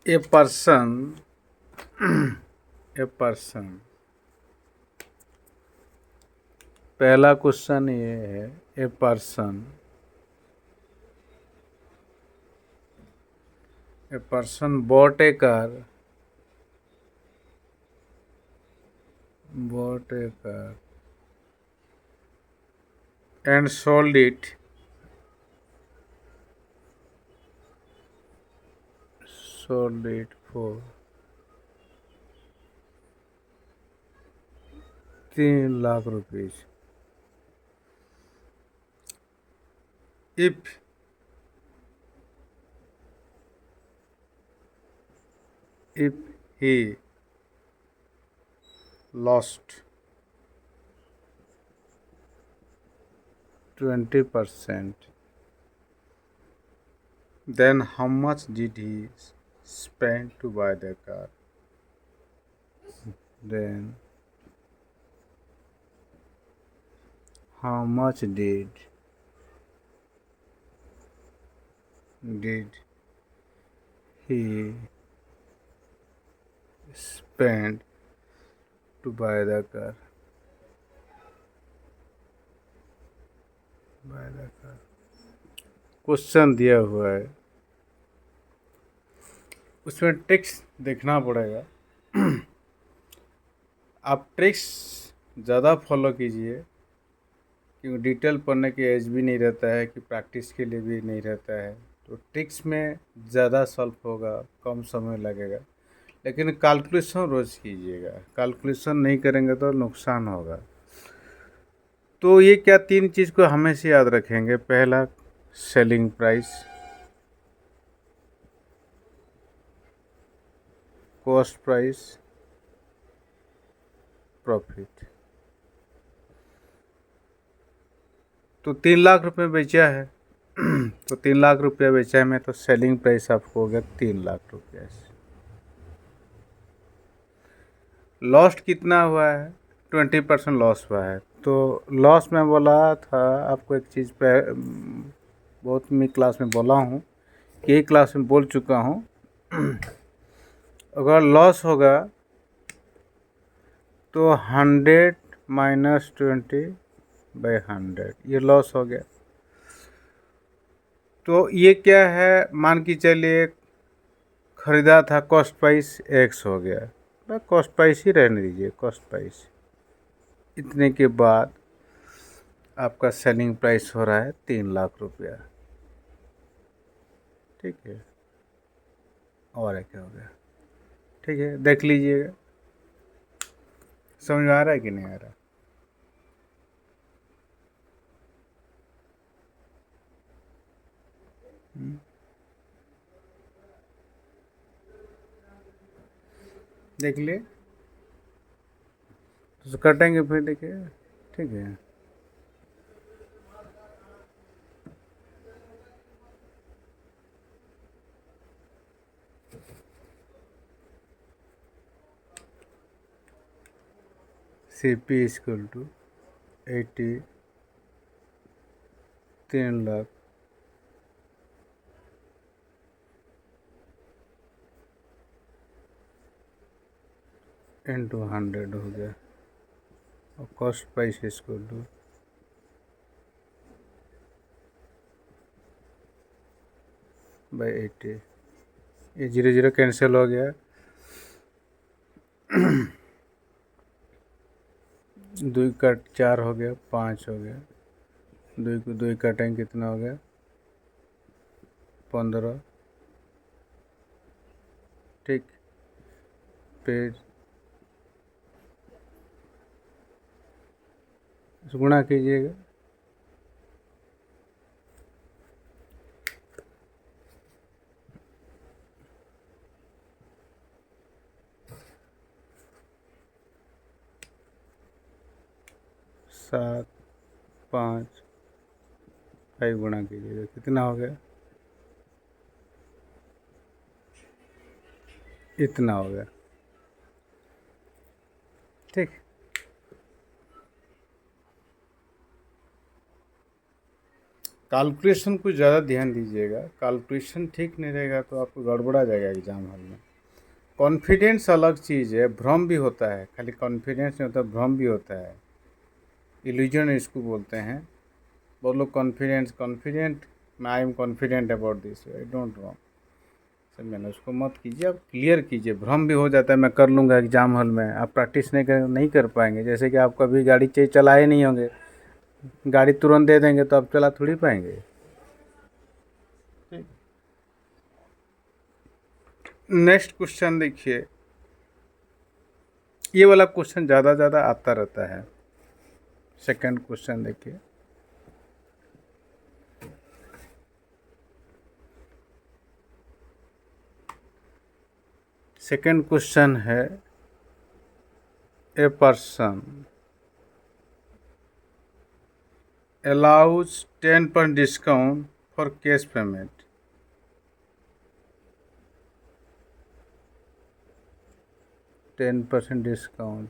A person, a person. पहला question ये है, a person bought a car, and sold it for 3 lakh rupees. If he lost 20%, then how much did he spend to buy the car? Then how much did he spend to buy the car? Question दिया हुआ है, उसमें text देखना पड़ेगा। आप text ज़्यादा follow कीजिए, क्योंकि डिटेल पढ़ने की एज भी नहीं रहता है कि प्रैक्टिस के लिए भी नहीं रहता है, तो ट्रिक्स में ज़्यादा सॉल्व होगा, कम समय लगेगा। लेकिन कैलकुलेशन रोज़ कीजिएगा, कैलकुलेशन नहीं करेंगे तो नुकसान होगा। तो ये क्या 3 चीज़ को हमेशा याद रखेंगे। पहला selling price, cost price, profit. तो 3 लाख रुपए बेचा है तो 3 लाख रुपया बेचा है में, तो सेलिंग प्राइस आपको हो गया 3 लाख रुपया से। लॉस्ट कितना हुआ है? 20% लॉस हुआ है। तो लॉस में बोला था आपको एक चीज़ पे, बहुत मैं क्लास में बोला हूँ, कि एक क्लास में बोल चुका हूँ। अगर लॉस होगा तो 100 माइनस 20/100, ये लॉस हो गया। तो ये क्या है, मान के चलिए खरीदा था, कॉस्ट प्राइस X हो गया, कॉस्ट प्राइस ही रहने दीजिए, कॉस्ट प्राइस। इतने के बाद आपका सेलिंग प्राइस हो रहा है 3 लाख रुपया। ठीक है, और क्या हो गया? ठीक है, देख लीजिएगा, समझ में आ रहा है कि नहीं आ रहा? देख लिए तो कटेंगे फिर, देखिए। ठीक है, CP equal to 80, 3 lakh into 100 हो गया, और cost price equal to by 80। ये 0 0 कैंसिल हो गया, 2 का 4 हो गया, 5 हो गया, 2 को 2 काटेंगे कितना हो गया? 15। ठीक, फिर गुणा कीजिएगा, सात 5 5 गुणा कीजिएगा, कितना हो गया? इतना हो गया। ठीक, कैलकुलेशन को ज़्यादा ध्यान दीजिएगा। कैलकुलेशन ठीक नहीं रहेगा तो आपको गड़बड़ा जाएगा एग्ज़ाम हॉल में। कॉन्फिडेंस अलग चीज़ है, भ्रम भी होता है, खाली कॉन्फिडेंस नहीं होता, भ्रम भी होता है, इल्यूजन इसको बोलते हैं। बहुत लोग कॉन्फिडेंट मैं I am confident about this, I don't know, समझे ना, उसको मत कीजिए, आप क्लियर कीजिए। भ्रम भी हो जाता है मैं कर लूँगा एग्ज़ाम हॉल में, आप प्रैक्टिस नहीं कर पाएंगे। जैसे कि आप कभी गाड़ी चलाए नहीं होंगे, गाड़ी तुरंत दे देंगे तो आप चला थोड़ी पाएंगे। नेक्स्ट क्वेश्चन देखिए, ये वाला क्वेश्चन ज़्यादा आता रहता है। सेकंड क्वेश्चन देखिए, सेकंड क्वेश्चन है, a person allows 10% discount for cash payment. %10 discount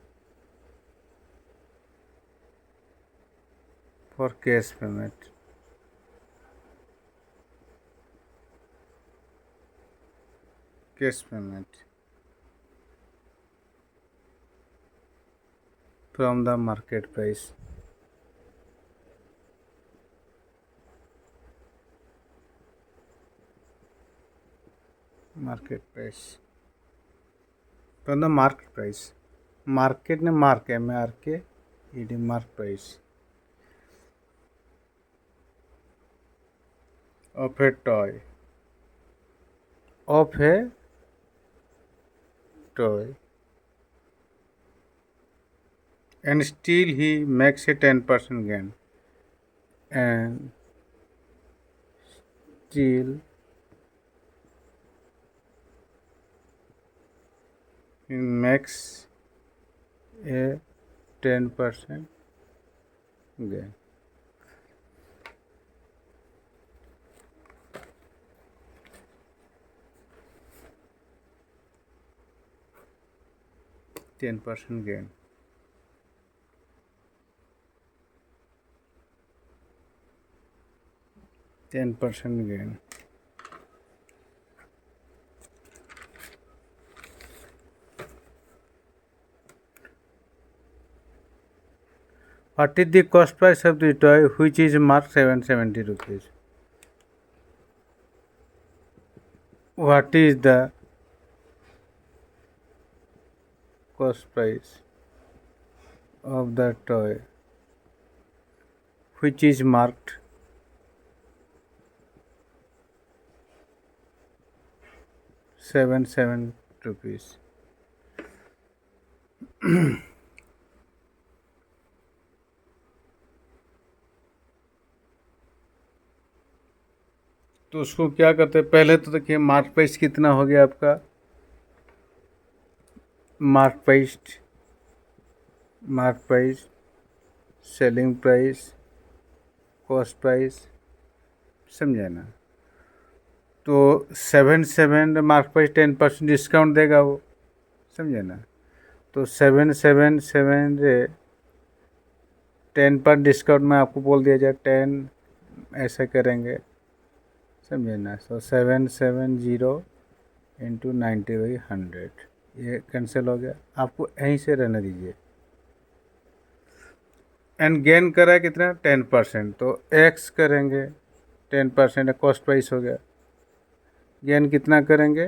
for cash payment. Cash payment from the market price. Market price. From the market price. Market ने mark MARK ED mark price of a toy. Of a toy. And still he makes a 10% gain. And still he makes a 10% gain. %10 gain. %10 gain. What is the cost price of the toy which is marked 770 rupees? What is the cost price of the toy which is marked 77 rupees? तो उसको क्या करते हैं, पहले तो देखिए mark price कितना हो गया आपका, mark price, selling price, cost price, समझे ना। तो 77 मार्क प्राइस 10% डिस्काउंट देगा वो, समझे ना। तो 777 रे 10% डिस्काउंट में आपको बोल दिया जाए 10, ऐसे करेंगे, समझे ना। तो 770 इंटू 90/100, ये कैंसिल हो गया, आपको यहीं से रहने दीजिए। एंड गेन करा है कितना, 10%, तो एक्स करेंगे, 10% कॉस्ट प्राइस हो गया, गेन कितना करेंगे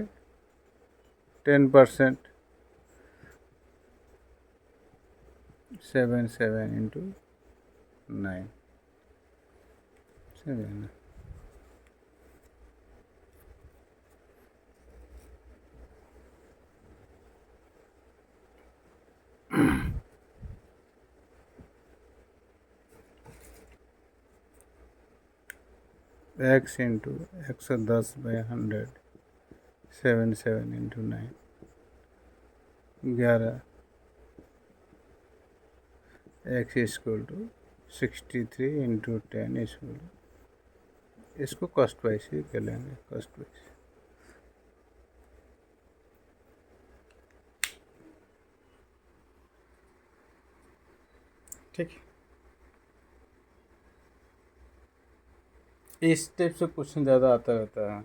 10%, 77 इंटू 9, समझे ना। X into 110/100, 77 into 9, 11, x equal to 63 into 10 equal, इसको कॉस्ट प्राइस ही कर लेंगे, कॉस्ट प्राइस। ठीक है, इस टाइप से क्वेश्चन ज़्यादा आता रहता है।